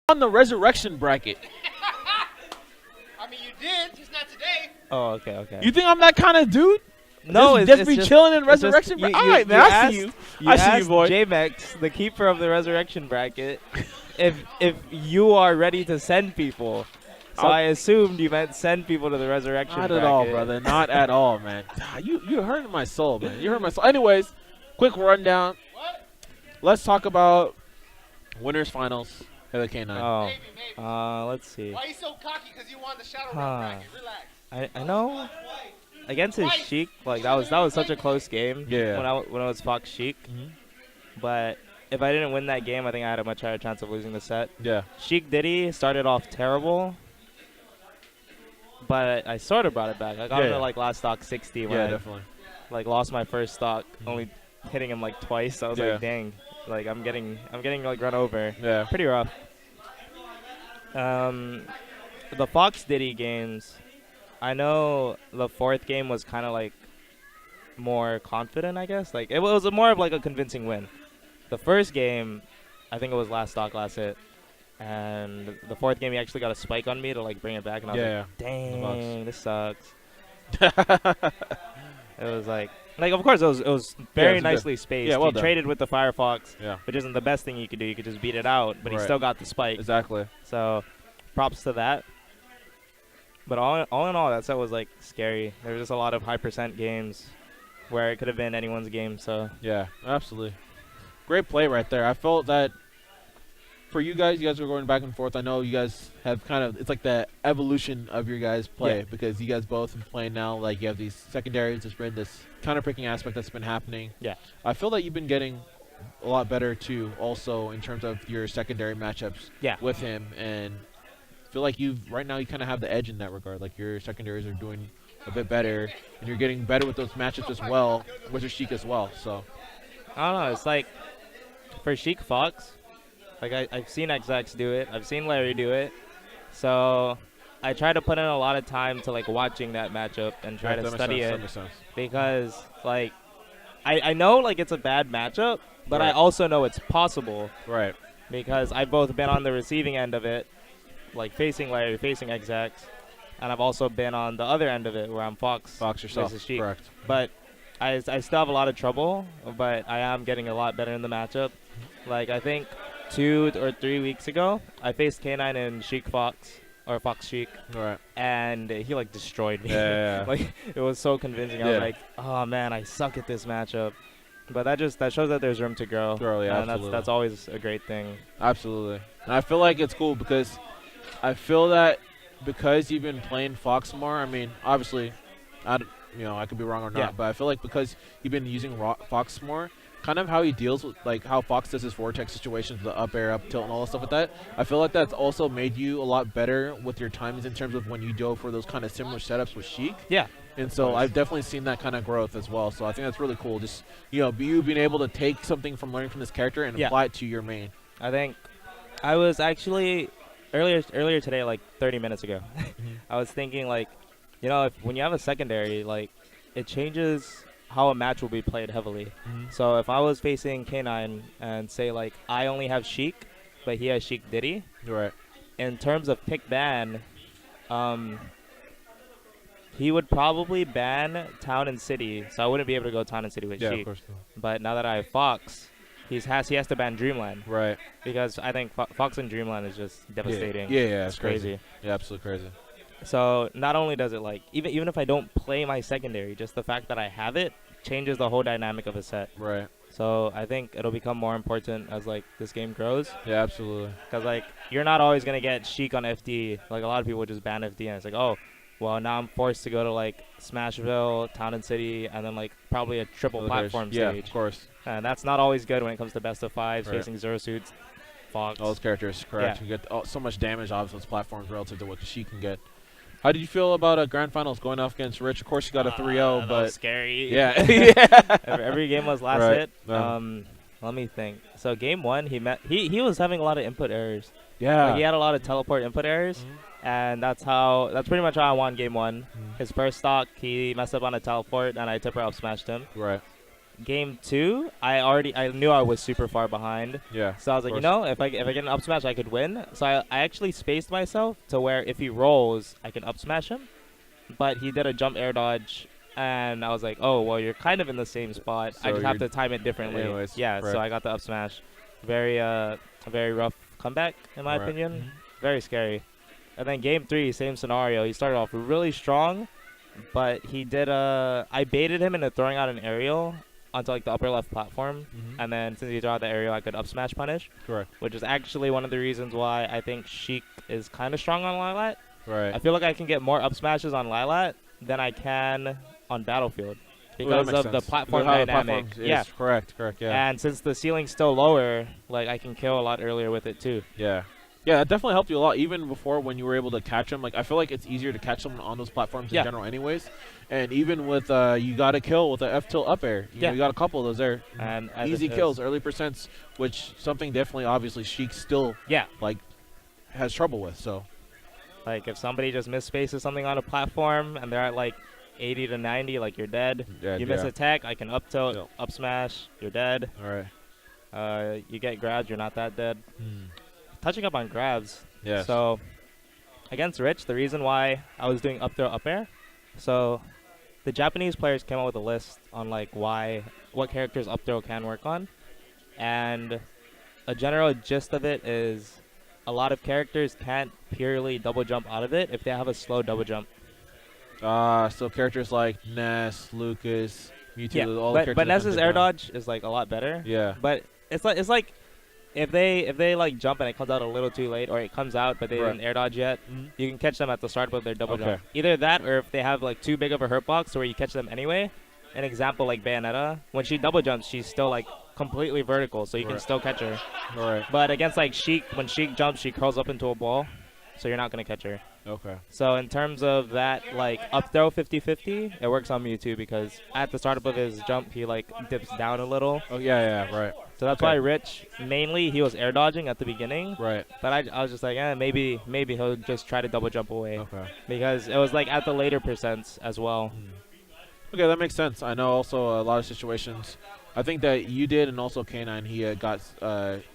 on the resurrection bracket. I mean, you did, just not today. Oh, okay. You think I'm that kind of dude? No, just be chilling in it's just- resurrection you- bracket. All you- right, man. you I see you. I see you, asked boy. J-Mex, the keeper of the resurrection bracket, if you are ready to send people. So I assumed you meant send people to the resurrection Not bracket. at all, brother. Not at all, man. You're hurting my soul, man. You hurt my soul. Anyways, quick rundown. Let's talk about winners finals of the K9. Oh, Maybe. let's see. Why are you so cocky? Because you won the shadow Huh. round bracket. Relax. I know against his Sheik, like that was such a close game. Yeah. When I was Fox Sheik, Mhm. but if I didn't win that game, I think I had a much higher chance of losing the set. Yeah. Sheik Diddy started off terrible, but I sort of brought it back. I got into like last stock 60 when Yeah, I definitely. like lost my first stock, only hitting him like twice. I was Yeah. like, dang, like I'm getting like run over. Yeah. Pretty rough. The Fox Diddy games, I know the fourth game was kind of like more confident, I guess. Like it was more of like a convincing win. The first game, I think it was last stock, last hit. And the fourth game, he actually got a spike on me to like bring it back, and I was like, "Dang, this sucks." It was like, of course, it was very it's nicely spaced. Yeah, well he done. traded with the Firefox, Yeah. which isn't the best thing you could do. You could just beat it out, but he Right. still got the spike. Exactly. So, props to that. But all in all, that set was like scary. There was just a lot of high percent games where it could have been anyone's game. So Yeah, absolutely. Great play right there. I felt that for you guys were going back and forth. I know you guys have kind of, it's like the evolution of your guys' play because you guys both have been playing now. Like you have these secondaries, there's been this counter-picking aspect that's been happening. Yeah. I feel that you've been getting a lot better too also in terms of your secondary matchups with him, and I feel like right now you kind of have the edge in that regard. Like your secondaries are doing a bit better, and you're getting better with those matchups as well, with your Sheik as well. So I don't know. It's like for Sheik Fox, like I've seen XX do it. I've seen Larry do it. So I try to put in a lot of time to like watching that matchup and try to study it because like I know like it's a bad matchup, but I also know it's possible. Right. Because I've both been on the receiving end of it, like facing Larry, facing XX, and I've also been on the other end of it where I'm Fox yourself. versus Sheik. Correct. But I still have a lot of trouble, but I am getting a lot better in the matchup. Like I think 2 or 3 weeks ago, I faced K9 and Sheik Fox, or Fox Sheik, and he like destroyed me. Yeah. Like it was so convincing. I was like, oh man, I suck at this matchup. But that shows that there's room to grow. Yeah, and absolutely. that's always a great thing. Absolutely. And I feel like it's cool because I feel that because you've been playing Fox more, I mean, obviously, I could be wrong or not, but I feel like because you've been using Fox more, kind of how he deals with, like, how Fox does his vortex situations, the up air, up tilt, and all that stuff like that, I feel like that's also made you a lot better with your timings in terms of when you go for those kind of similar setups with Sheik. Yeah. And so I've definitely seen that kind of growth as well. So I think that's really cool. Just, you being able to take something from learning from this character and apply it to your main. I think I was actually earlier today, like 30 minutes ago, I was thinking like, when you have a secondary, like it changes how a match will be played heavily. So if I was facing K9 and say like I only have Sheik, but he has Sheik Diddy. Right. In terms of pick ban, he would probably ban Town and City, so I wouldn't be able to go Town and City with Sheik. Of course. But now that I have Fox, he has to ban Dreamland. Right. Because I think Fox and Dreamland is just devastating. Yeah, it's crazy. Yeah, absolutely crazy. So not only does it like even if I don't play my secondary, just the fact that I have it changes the whole dynamic of a set. Right. So I think it'll become more important as like this game grows. Yeah, absolutely. Because like you're not always gonna get Sheik on FD. Like a lot of people just ban FD, and it's like, oh, well now I'm forced to go to like Smashville, Town and City, and then like probably a triple platform stage. Yeah, of course. And that's not always good when it comes to best of fives, facing Zero Suits, Fox. All those characters, correct. You get so much damage off those platforms relative to what Sheik can get. How did you feel about Grand Finals going off against Rich? Of course, you got a 3-0, but was scary. Yeah, every game was last hit. Let me think. So game one, he was having a lot of input errors. Yeah, like he had a lot of teleport input errors, and that's pretty much how I won game one. His first stock, he messed up on a teleport, and I tip-er up smashed him. Right. game 2, I knew I was super far behind. Yeah. So I was like, course. if I get an up smash, I could win. So I actually spaced myself to where if he rolls, I can up smash him. But he did a jump air dodge, and I was like, oh, well, you're kind of in the same spot. I So just have you're- to time it differently. Anyways, Yeah, right. so I got the up smash. Very rough comeback, in my Right. opinion. Very scary. And then game 3, same scenario. He started off really strong, but he did I baited him into throwing out an aerial onto like the upper left platform, and then since he threw out the aerial, I could up smash punish, Correct. which is actually one of the reasons why I think Sheik is kind of strong on Lilat. Right. I feel like I can get more up smashes on Lilat than I can on Battlefield Well, that because makes of the sense. platform Because how the dynamic. platform Yeah, is correct. Yeah. and since the ceiling's still lower, like I can kill a lot earlier with it too. Yeah. Yeah, that definitely helped you a lot. Even before when you were able to catch him, like I feel like it's easier to catch someone on those platforms Yeah. in general, anyways. And even with you got a kill with the F tilt up air, you know, Yeah. you got a couple of those there. And as Easy it is- kills, early percents, which something definitely, obviously, Sheik still Yeah, like has trouble with. So like if somebody just misspaces something on a platform and they're at like 80 to 90, like you're dead. yeah, You miss a tech, I can up tilt, Yep. up smash, you're dead. All right. You get grabs, you're not that dead. Touching up on grabs. Yes. So against Rich, the reason why I was doing up throw up air, so the Japanese players came out with a list on like what characters up throw can work on, and a general gist of it is a lot of characters can't purely double jump out of it if they have a slow double jump. So characters like Ness, Lucas, Mewtwo, Yeah, all the characters. but that Ness's come air down. dodge is like a lot better. Yeah. But it's like if they like jump and it comes out a little too late, or it comes out but they Right. didn't air dodge yet, Mhm. you can catch them at the start of their double Okay. jump. Either that, or if they have like too big of a hurt box where you catch them anyway. An example like Bayonetta, when she double jumps, she's still like completely vertical, so you can Right. still catch her. All right. But against like Sheik, when Sheik jumps, she curls up into a ball, so you're not gonna catch her. Okay. So in terms of that, like up throw 50-50, it works on Mewtwo because at the start of his jump, he like dips down a little. Oh yeah, right, So that's Okay. why Rich, mainly he was air dodging at the beginning, right. but I was just like, maybe he'll just try to double jump away Okay. because it was like at the later percents as well. Okay, that makes sense. I know also a lot of situations. I think that you did, and also K9, he got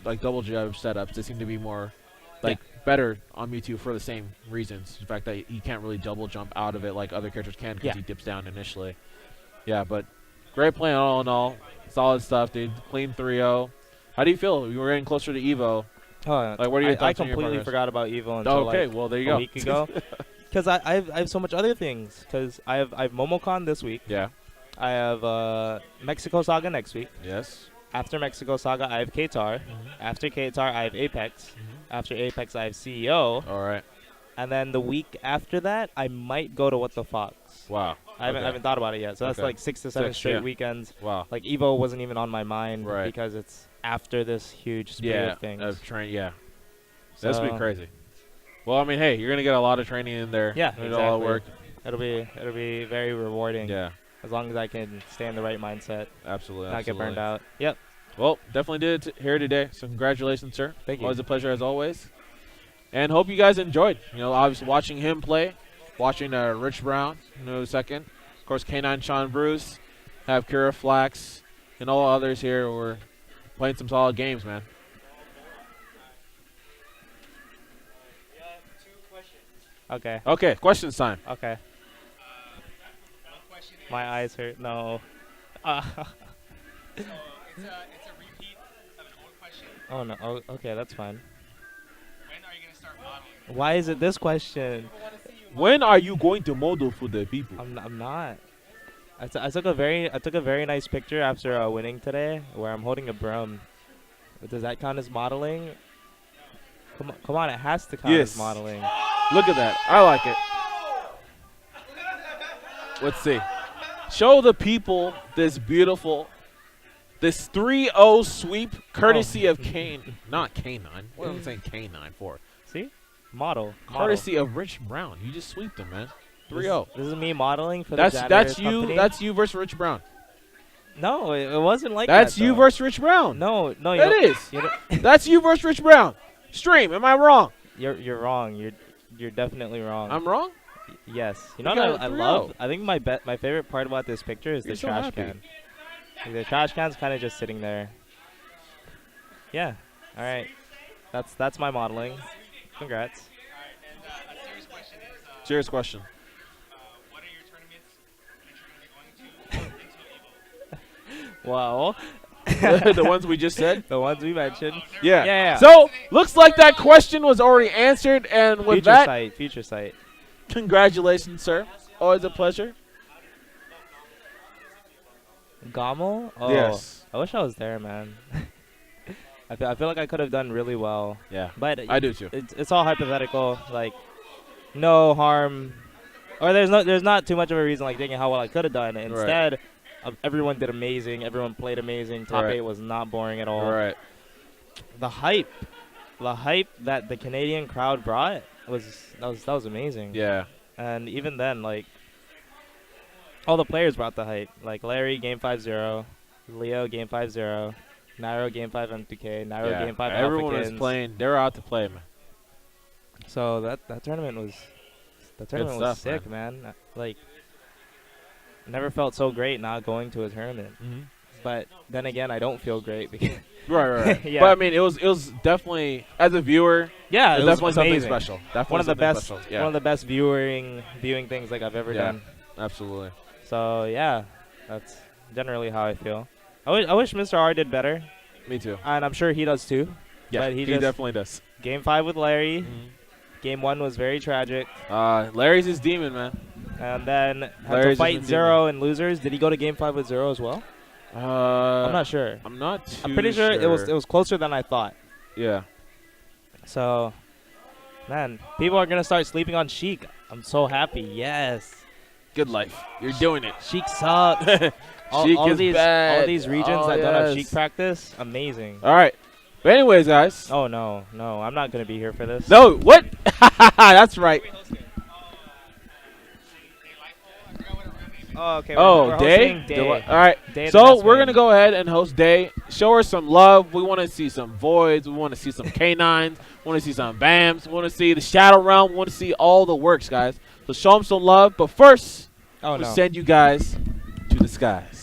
like double jump setups. They seem to be more like better on Mewtwo for the same reasons. The fact that he can't really double jump out of it like other characters can because Yeah. he dips down initially. Yeah, but great play all in all. Solid stuff, dude. Clean 3-0. How do you feel? You were getting closer to Evo. Oh, Like, what are your I thoughts on your completely progress? forgot about Evo until Okay, like well, there you a go. week ago. Because I have so much other things. Because I have MomoCon this week. Yeah. I have Mexico Saga next week. Yes. After Mexico Saga, I have K-Tar. After K-Tar, I have Apex. After Apex, I have CEO. All right. And then the week after that, I might go to What the Fox. Wow. I haven't thought about it yet. So that's Okay. like 6 to 7 6, straight yeah. weekends. Wow. Like Evo wasn't even on my mind Right. because it's after this huge spate Yeah. of things. Of train. Yeah. That's So, be crazy. Well, I mean, hey, you're gonna get a lot of training in there. Yeah, It'll all exactly. work. It'll be very rewarding. Yeah. As long as I can stay in the right mindset, Absolutely. not get burned absolutely. out. Yep. Well, definitely did it here today. So congratulations, sir. Thank you. Always a pleasure as always. And hope you guys enjoyed. You know, obviously watching him play, watching Rich Brown, second. Of course, K9 Sean Bruce, have Kira Flax, and all others here. We're playing some solid games, man. Okay. Okay, questions time. Okay. One question. My eyes hurt. No. So it's a repeat of an old question. Oh no. Oh, okay, that's fine. When are you gonna start modeling? Why is it this question? People want to see you. When are you going to model for the people? I'm not. I took a very nice picture after winning today, where I'm holding a broom. Does that count as modeling? Come on, it has to count Yes. as modeling. Look at that. I like it. Let's see. Show the people this 3-0 sweep courtesy of Kane. Not K9. What am I saying K9 for? See, model. Courtesy of Rich Brown. You just sweeped him, man. 3-0. This is me modeling for That's the that's janitor's you. company. That's you versus Rich Brown. No, it wasn't like That's that. you though. versus Rich Brown. No, you That don't- is. you don't- That's you versus Rich Brown. Stream. Am I wrong? You're wrong. You're definitely wrong. I'm wrong. Yes. You We know what got I a love? 3-0. I think my favorite part about this picture is You're the so trash happy. can. The trash can's kind of just sitting there. Yeah. All right. That's my modeling. Congrats. All right, and a serious question is, Serious question. what are your tournaments that you're going to be going to Well, The ones we just said. the ones we mentioned. Yeah. Yeah. So looks like that question was already answered, and with Future that, sight. Future sight. congratulations, sir. Always a pleasure. Gommel? Oh, Yes. I wish I was there, man. I feel like I could have done really well. Yeah. But I do too. it's all hypothetical. Like, no harm, or there's not too much of a reason like thinking how well I could have done. Instead, everyone did amazing. Everyone played amazing. Top Right. 8 was not boring at all. All right. The hype that the Canadian crowd brought was amazing. Yeah. And even then, like, all the players brought the hype. Like Larry game 5-0, Leo game 5-0, Nairo game 5 M2K, Nairo Yeah. game 5 Everyone was Alphakins. playing. They were out to play, man. So that tournament was stuff, sick, man. Like, never felt so great not going to a tournament. Mm-hmm. But then again, I don't feel great because Right. Yeah. But I mean, it was definitely, as a viewer, yeah, it's it was definitely something amazing. special. Definitely One of the something best, special. Yeah. one of the best viewing things like I've ever Yeah. done. Absolutely. So yeah, that's generally how I feel. I wish Mr. R did better, Me too. and I'm sure he does too. Yeah. But he He just definitely does. game 5 with Larry. Mm-hmm. Game 1 was very tragic, Larry's his demon, man. and then had to Larry's fight just 0 in losers. Did he go to game 5 with 0 as well? I'm not sure. I'm not too I'm pretty sure it was closer than I thought. Yeah. So, man, people are gonna start sleeping on Sheik. I'm so happy. Yes, Good life. You're doing it. Sheik sucks. Sheik is bad. all these regions Oh, that don't have yes. Sheik practice, amazing. All right. But anyways, guys. Oh no, I'm not gonna be here for this. No, what? That's right. Who we hosted? I forgot what her real name is. Oh, okay. Oh, we're Day? hosting Day. All right. Day of the So Best we're Man. going to go ahead and host Day. Show her some love. We want to see some Voids. We want to see some Canines. We want to see some Bams. We want to see the Shadow Realm. We want to see all the works, guys. So show them some love. But first, Oh we'll no. send you guys to the skies.